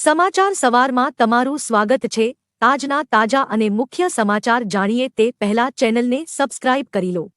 સમાચાર સવારમાં તમારું સ્વાગત છે। આજના તાજા અને મુખ્ય સમાચાર જાણીએ તે પહેલા ચેનલને સબસ્ક્રાઇબ કરી લો।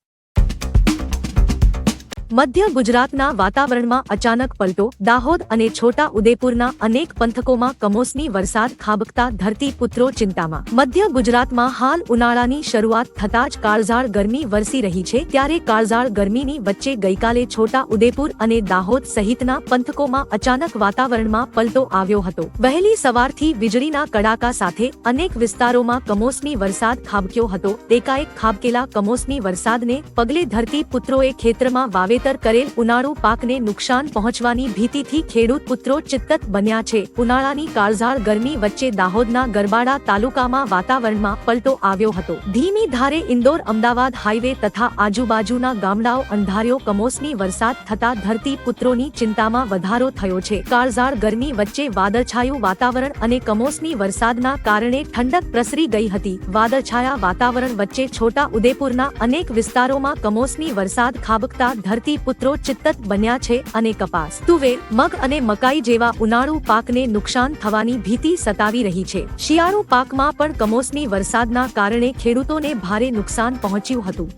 મધ્ય ગુજરાતના વાતાવરણમાં અચાનક પલટો। દાહોદ અને છોટા ઉદેપુરના અનેક પંથકોમાં કમોસમી વરસાદ ખાબકતા ધરતીપુત્રો ચિંતામાં। મધ્ય ગુજરાતમાં હાલ ઉનાળાની શરૂઆત થતાં જ કાળઝાળ ગરમી વરસી રહી છે, ત્યારે કાળઝાળ ગરમીની વચ્ચે ગઈકાલે છોટા ઉદેપુર અને દાહોદ સહિતના પંથકોમાં અચાનક વાતાવરણમાં પલટો આવ્યો હતો। વહેલી સવારથી વીજળીના કડાકા સાથે અનેક વિસ્તારોમાં કમોસમી વરસાદ ખાબક્યો હતો। એકાએક ખાબકેલા કમોસમી વરસાદને પગલે ધરતીપુત્રોએ ખેતરમાં વાવેતર કરેલ ઉનાળુ પાકને નુકસાન પહોંચવાની ભીતિથી ખેડૂત પુત્રો ચિંતિત બન્યા છે। ઉનાળાની કાળઝાળ ગરમી વચ્ચે દાહોદના ગરબાડા તાલુકામાં વાતાવરણમાં પલટો આવ્યો હતો। ધીમી ધારે ઇન્દોર અમદાવાદ હાઈવે તથા આજુબાજુના ગામડાઓ અંધાર્યો। કમોસમી વરસાદ થતા ધરતીપુત્રોની ચિંતામાં વધારો થયો છે। કાળઝાળ ગરમી વચ્ચે વાદળછાયું વાતાવરણ અને કમોસમી વરસાદના કારણે ઠંડક પ્રસરી ગઈ હતી। વાદળછાયા વાતાવરણ વચ્ચે છોટા ઉદેપુરના અનેક વિસ્તારોમાં કમોસમી વરસાદ ખાબકતા ધરતીપુત્રો ચિંતિત બન્યા છે અને કપાસ, તુવેર, મગ અને મકાઈ જેવા ઉનાળુ પાકને નુકસાન થવાની ભીતિ સતાવી રહી છે। શિયાળુ પાકમાં પણ કમોસમી વરસાદના કારણે ખેડૂતોને ભારે નુકસાન પહોંચ્યું હતું।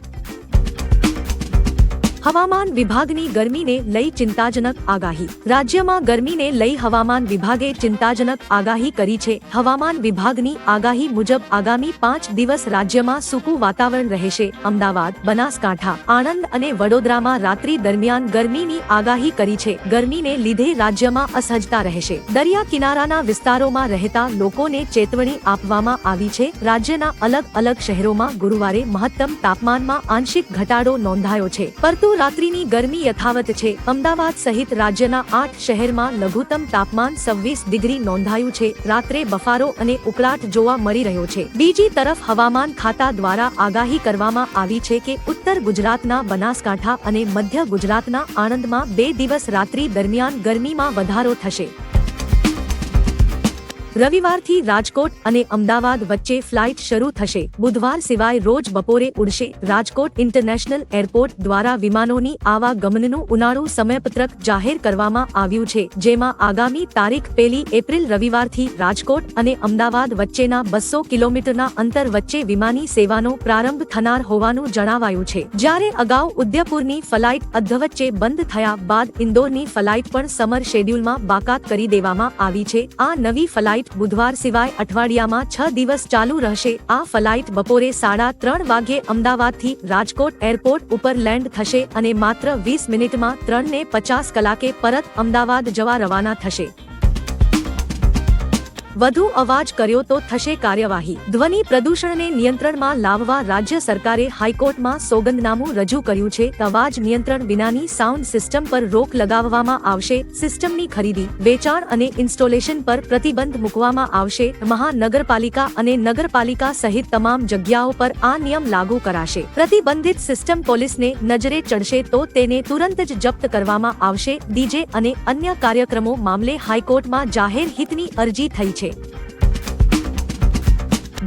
હવામાન વિભાગની ગરમીને લઈ ચિંતાજનક આગાહી। રાજ્યમાં ગરમીને લઈ હવામાન વિભાગે ચિંતાજનક આગાહી કરી છે। હવામાન વિભાગની આગાહી મુજબ આગામી 5 દિવસ રાજ્યમાં સૂકું વાતાવરણ રહેશે। અમદાવાદ, બનાસકાંઠા, આણંદ અને વડોદરામાં રાત્રિ દરમિયાન ગરમીની આગાહી કરી છે। ગરમીને લીધે રાજ્યમાં અસહજતા રહેશે। દરિયા કિનારાના વિસ્તારોમાં રહેતા લોકોને ચેતવણી આપવામાં આવી છે। રાજ્યના અલગ અલગ શહેરોમાં ગુરુવારે મહત્તમ તાપમાનમાં આંશિક ઘટાડો નોંધાયો છે, પરંતુ રાત્રિની ગરમી યથાવત છે। અમદાવાદ સહિત રાજ્યના 8 શહેરમાં લઘુત્તમ તાપમાન 26 ડિગ્રી નોંધાયું છે। રાત્રે બફારો અને ઉકળાટ જોવા મળી રહ્યો છે। બીજી તરફ હવામાન ખાતા દ્વારા આગાહી કરવામાં આવી છે કે ઉત્તર ગુજરાતના બનાસકાંઠા અને મધ્ય ગુજરાતના આણંદમાં 2 દિવસ રાત્રિ દરમિયાન ગરમીમાં વધારો થશે। રવિવારથી રાજકોટ અને અમદાવાદ વચ્ચે ફ્લાઇટ શરૂ થશે। બુધવાર સિવાય રોજ બપોરે ઉડશે। રાજકોટ ઇન્ટરનેશનલ એરપોર્ટ દ્વારા વિમાનોની આવાગમનનું ઉનાળુ સમયપત્રક જાહેર કરવામાં આવ્યું છે, જેમાં આગામી તારીખ 1 એપ્રિલ રવિવારથી રાજકોટ અને અમદાવાદ વચ્ચેના 200 કિલોમીટરના અંતર વચ્ચે વિમાની સેવાનો પ્રારંભ થનાર હોવાનું જણાવાયું છે। જ્યારે અગાઉ ઉદયપુરની ફ્લાઇટ અધવચ્ચે બંધ થયા બાદ ઇન્દોરની ફ્લાઇટ પણ સમર શેડ્યુલમાં બાકાત કરી દેવામાં આવી છે। આ નવી ફ્લાઇટ બુધવાર સિવાય અઠવાડિયામાં 6 દિવસ ચાલુ રહેશે। આ ફ્લાઇટ બપોરે 3:30 વાગ્યે અમદાવાદથી રાજકોટ એરપોર્ટ ઉપર લેન્ડ થશે અને માત્ર 20 મિનિટમાં 3:50 કલાકે પરત અમદાવાદ જવા રવાના થશે। વધુ અવાજ કર્યો તો થશે કાર્યવાહી। ધ્વનિ પ્રદૂષણને નિયંત્રણમાં લાવવા રાજ્ય સરકારે હાઈકોર્ટમાં સોગંદનામું રજૂ કર્યું છે। અવાજ નિયંત્રણ વિનાની સાઉન્ડ સિસ્ટમ પર રોક લગાવવામાં આવશે। સિસ્ટમની ખરીદી, વેચાણ અને ઇન્સ્ટોલેશન પર પ્રતિબંધ મૂકવામાં આવશે। મહાનગરપાલિકા અને નગરપાલિકા સહિત તમામ જગ્યાઓ પર આ નિયમ લાગુ કરાશે। પ્રતિબંધિત સિસ્ટમ પોલીસને નજરે ચડશે તો તેને તુરંત જ જપ્ત કરવામાં આવશે। ડીજે અને અન્ય કાર્યક્રમો મામલે હાઈકોર્ટમાં જાહેર હિતની અરજી થઈ છે।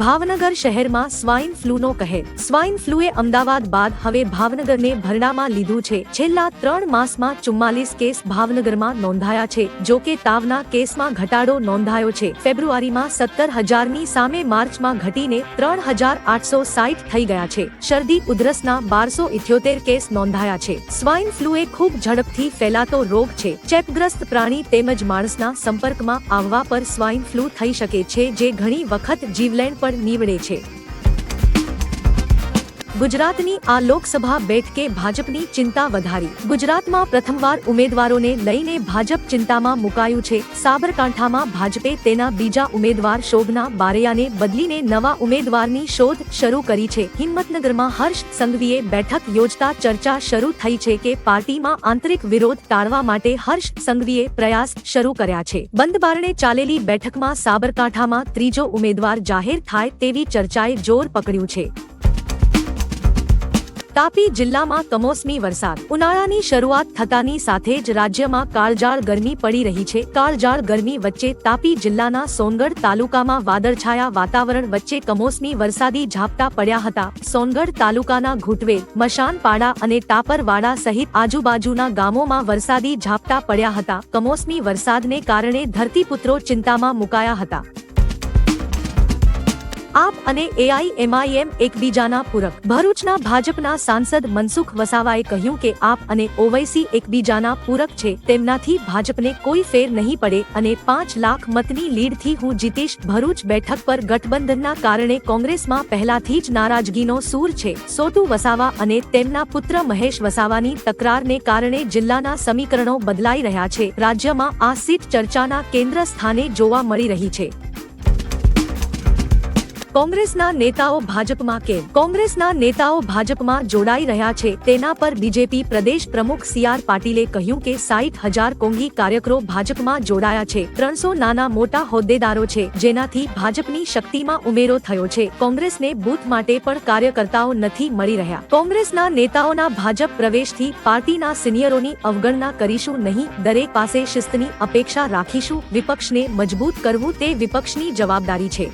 ભાવનગર શહેરમાં સ્વાઇન ફ્લૂનો કહેર। સ્વાઇન ફ્લૂએ અમદાવાદ બાદ હવે ભાવનગરને ભરડામાં લીધું છે। છેલ્લા 3 માસમાં 44 કેસ ભાવનગરમાં નોંધાયા છે। જો કે તાવના કેસમાં ઘટાડો નોંધાયો છે। ફેબ્રુઆરીમાં 17,000ની સામે માર્ચમાં ઘટીને 3,860 થઈ ગયા છે। શરદી ઉધરસના 1278 કેસ નોંધાયા છે। સ્વાઇન ફ્લૂ એ ખૂબ ઝડપથી ફેલાતો રોગ છે। ચેપગ્રસ્ત પ્રાણી તેમજ માણસના સંપર્કમાં આવવા પર સ્વાઇન ફ્લૂ થઈ શકે છે, જે ઘણી વખત જીવલેણ પર નીવડે છે। ગુજરાતની આ લોકસભા બેઠકે ભાજપની ચિંતા વધારી। ગુજરાતમાં પ્રથમવાર ઉમેદવારોને લઈને ભાજપ ચિંતામાં મુકાયું છે। સાબરકાંઠામાં ભાજપે તેના બીજા ઉમેદવાર શોભના બારૈયાને બદલીને નવા ઉમેદવારની શોધ શરૂ કરી છે। હિંમતનગરમાં હર્ષ સંઘવીએ બેઠક યોજતા ચર્ચા શરૂ થઈ છે કે પાર્ટીમાં આંતરિક વિરોધ ટાળવા માટે હર્ષ સંઘવીએ પ્રયાસ શરૂ કર્યા છે। બંધ બારણે ચાલેલી બેઠકમાં સાબરકાંઠામાં ત્રીજો ઉમેદવાર જાહેર થાય તેવી ચર્ચાએ જોર પકડ્યું છે। તાપી જિલ્લામાં કમોસમી વરસાદ. ઉનાળાની શરૂઆત થતાની સાથે જ રાજ્યમાં કાળઝાળ ગરમી પડી રહી છે. કાળઝાળ ગરમી વચ્ચે તાપી જિલ્લાના સોનગઢ તાલુકામાં વાદળછાયા વાતાવરણ વચ્ચે કમોસમી વરસાદી ઝાપટા પડ્યા હતા. સોનગઢ તાલુકાના ઘૂંટવેલ, મશાનપાડા અને ટાપરવાડા સહિત આજુબાજુના ગામોમાં વરસાદી ઝાપટા પડ્યા હતા. કમોસમી વરસાદને કારણે ધરતીપુત્રો ચિંતામાં મુકાયા હતા. આપ અને એઆઈએમઆઈએમ એકબીજાના પૂરક. ભરૂચના ભાજપના સાંસદ મનસુખ વસાવાએ કહ્યું કે આપ અને ઓવૈસી એકબીજાના પૂરક છે. તેમનાથી ભાજપને કોઈ ફેર નહીં પડે અને 5 લાખ મતની લીડથી હું જીતીશ. ભરૂચ બેઠક પર ગઠબંધનના કારણે કોંગ્રેસમાં પહેલાથી જ નારાજગીનો સૂર છે. સોટુ વસાવા અને તેમના પુત્ર મહેશ વસાવાની તકરારને કારણે જિલ્લાના સમીકરણો બદલાઈ રહ્યા છે. રાજ્યમાં આ સીટ ચર્ચાના કેન્દ્ર સ્થાને જોવા મળી રહી છે. કોંગ્રેસના નેતાઓ ભાજપમાં કેમ? કોંગ્રેસના નેતાઓ ભાજપમાં જોડાઈ રહ્યા છે તેના પર બીજેપી પ્રદેશ પ્રમુખ CR પાટીલે કહ્યું કે 60,000 કોંગી કાર્યકરો ભાજપમાં જોડાયા છે. 300 નાના મોટા હોદ્દેદારો છે, જેનાથી ભાજપની શક્તિમાં ઉમેરો થયો છે. કોંગ્રેસને બૂથ માટે પણ કાર્યકર્તાઓ નથી મળી રહ્યા. કોંગ્રેસના નેતાઓના ભાજપ પ્રવેશથી પાર્ટીના સિનિયરોની અવગણના કરીશું નહીં. દરેક પાસે શિસ્તની અપેક્ષા રાખીશું. વિપક્ષને મજબૂત કરવું તે વિપક્ષની જવાબદારી છે.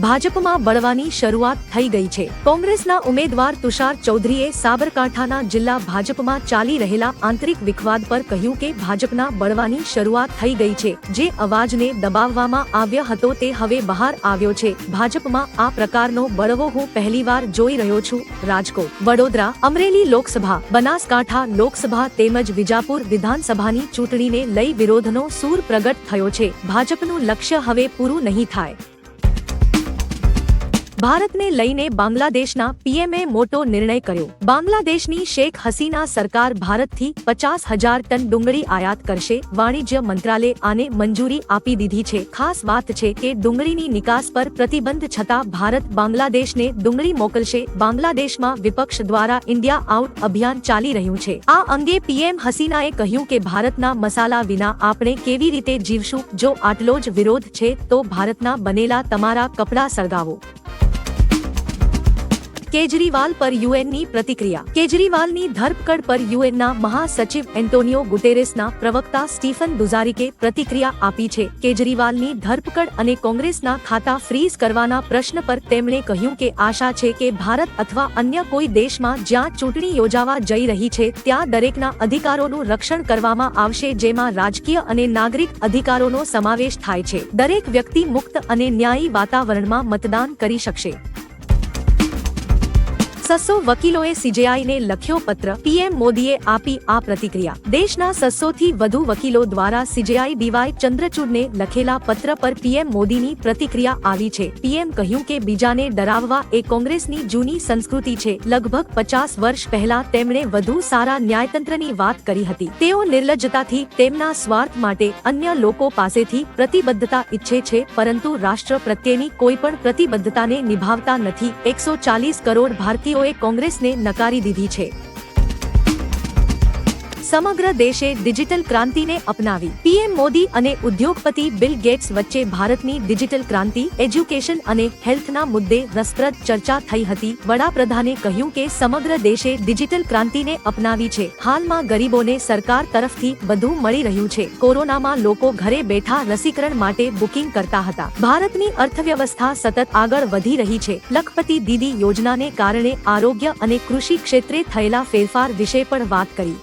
ભાજપમાં બળવાની શરૂઆત થઈ ગઈ છે. કોંગ્રેસના ઉમેદવાર તુષાર ચૌધરીએ સાબરકાંઠાના જિલ્લા ભાજપમાં ચાલી રહેલા આંતરિક વિખવાદ પર કહ્યું કે ભાજપના બળવાની શરૂઆત થઈ ગઈ છે. જે અવાજને દબાવવામાં આવ્યો હતો તે હવે બહાર આવ્યો છે. ભાજપમાં આ પ્રકારનો બળવો હું પહેલીવાર જોઈ રહ્યો છું. રાજકોટ, વડોદરા, અમરેલી લોકસભા, બનાસકાંઠા લોકસભા તેમજ વિજાપુર વિધાનસભાની ચૂંટણીને લઈ વિરોધનો સૂર પ્રગટ થયો છે. ભાજપનું લક્ષ્ય હવે પૂરું નહીં થાય. ભારતને લઈને બાંગ્લાદેશના પીએમએ મોટો નિર્ણય કર્યો. બાંગ્લાદેશની શેખ હસીના સરકાર ભારતથી 50,000 ટન ડુંગળી આયાત કરશે. વાણિજ્ય મંત્રાલયે આને મંજૂરી આપી દીધી છે. ખાસ વાત છે કે ડુંગળીની નિકાસ પર પ્રતિબંધ છતાં ભારત બાંગ્લાદેશને ડુંગળી મોકલશે. બાંગ્લાદેશમાં વિપક્ષ દ્વારા ઇન્ડિયા આઉટ અભિયાન ચાલી રહ્યું છે. આ અંગે પીએમ હસીનાએ કહ્યું કે ભારતના મસાલા વિના આપણે કેવી રીતે જીવશું? જો આટલો જ વિરોધ છે તો ભારતના બનેલા તમારા કપડાં સળગાવો. કેજરીવાલ પર યુએનની પ્રતિક્રિયા. કેજરીવાલની ધરપકડ પર યુએનના મહાસચિવ એન્ટોનિયો ગુટેરેસના પ્રવક્તા સ્ટીફન દુજારિકે પ્રતિક્રિયા આપી છે. કેજરીવાલની ધરપકડ અને કોંગ્રેસના ખાતા ફ્રીઝ કરવાના પ્રશ્ન પર તેમણે કહ્યું કે આશા છે કે ભારત અથવા અન્ય કોઈ દેશમાં જ્યાં ચૂંટણી યોજાવા જઈ રહી છે ત્યાં દરેકના અધિકારોનું રક્ષણ કરવામાં આવશે, જેમાં રાજકીય અને નાગરિક અધિકારોનો સમાવેશ થાય છે. દરેક વ્યક્તિ મુક્ત અને ન્યાયી વાતાવરણમાં મતદાન કરી શકશે. 600 વકીલોએ સીજેઆઈને લખ્યો પત્ર. પીએમ મોદીએ આપી આ પ્રતિક્રિયા. દેશના 600 થી વધુ વકીલો દ્વારા સીજેઆઈ ડીવાય ચંદ્રચૂડને લખેલા પત્ર પર પીએમ મોદીની પ્રતિક્રિયા આવી છે. પીએમ કહ્યું કે બીજાને ડરાવવા એ કોંગ્રેસની જૂની સંસ્કૃતિ છે. લગભગ 50 વર્ષ પહેલા તેમણે વધુ સારા ન્યાયતંત્રની વાત કરી હતી. તેઓ નિર્લજ્જતાથી તેમના સ્વાર્થ માટે અન્ય લોકો પાસેથી પ્રતિબદ્ધતા ઈચ્છે છે, પરંતુ રાષ્ટ્ર પ્રત્યેની કોઈ પણ પ્રતિબદ્ધતાને નિભાવતા નથી. 140 કરોડ ભારતીયો કોંગ્રેસને નકારી દીધી છે. સમગ્ર દેશે ડિજિટલ ક્રાંતિને અપનાવી. પીએમ મોદી અને ઉદ્યોગપતિ બિલ ગેટ્સ વચ્ચે ભારતની ડિજિટલ ક્રાંતિ, એજ્યુકેશન અને હેલ્થના મુદ્દે રસપ્રદ ચર્ચા થઈ હતી. વડાપ્રધાને કહ્યું કે સમગ્ર દેશે ડિજિટલ ક્રાંતિને અપનાવી છે. હાલમાં ગરીબોને સરકાર તરફથી બધું મળી રહ્યું છે. કોરોનામાં લોકો ઘરે બેઠા રસીકરણ માટે બુકિંગ કરતા હતા. ભારતની અર્થવ્યવસ્થા સતત આગળ વધી રહી છે. લખપતિ દીદી યોજનાને કારણે આરોગ્ય અને કૃષિ ક્ષેત્રે થયેલા ફેરફાર વિશે પણ વાત કરી.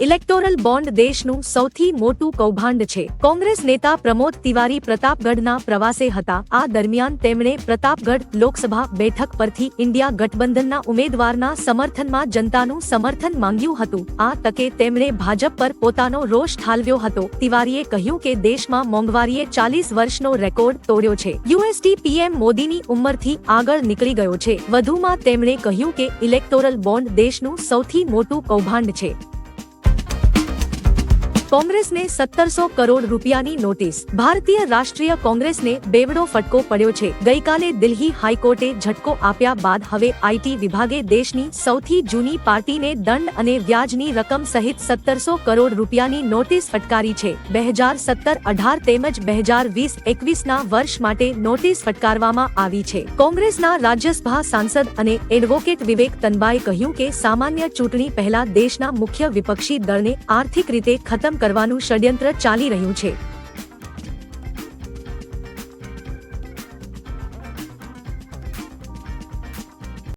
ઇલેક્ટોરલ બોન્ડ દેશનું સૌથી મોટું કૌભાંડ છે. કોંગ્રેસ નેતા પ્રમોદ તિવારી પ્રતાપગઢના પ્રવાસે હતા. આ દરમિયાન તેમણે પ્રતાપગઢ લોકસભા બેઠક પરથી ઇન્ડિયા ગઠબંધનના ઉમેદવારના સમર્થનમાં જનતાનું સમર્થન માંગ્યું હતું. આ તકે તેમણે ભાજપ પર પોતાનો રોષ ઠાલવ્યો હતો. તિવારીએ કહ્યું કે દેશમાં મોંઘવારીએ 40 વર્ષનો રેકોર્ડ તોડ્યો છે. યુએસડી પીએમ મોદીની ઉંમરથી આગળ નીકળી ગયો છે. વધુમાં તેમણે કહ્યું કે ઇલેક્ટોરલ બોન્ડ દેશનું સૌથી મોટું કૌભાંડ છે. કોંગ્રેસને 1700 કરોડ રૂપિયાની નોટિસ. ભારતીય રાષ્ટ્રીય કોંગ્રેસને બેવડો ફટકો પડ્યો છે. ગઈકાલે દિલ્હી હાઈકોર્ટે ઝટકો આપ્યા બાદ હવે આઈટી વિભાગે દેશની સૌથી જૂની પાર્ટીને દંડ અને વ્યાજની રકમ સહિત 1700 કરોડ રૂપિયાની નોટિસ ફટકારી છે. 2017-18 તેમજ 2020-21 ના વર્ષ માટે નોટિસ ફટકારવામાં આવી છે. કોંગ્રેસના રાજ્યસભા સાંસદ અને એડવોકેટ વિવેક તનબાએ કહ્યું કે સામાન્ય ચૂંટણી પહેલા દેશના મુખ્ય વિપક્ષી દળને આર્થિક રીતે ખતમ કરવાનું ષડયંત્ર ચાલી રહ્યું છે.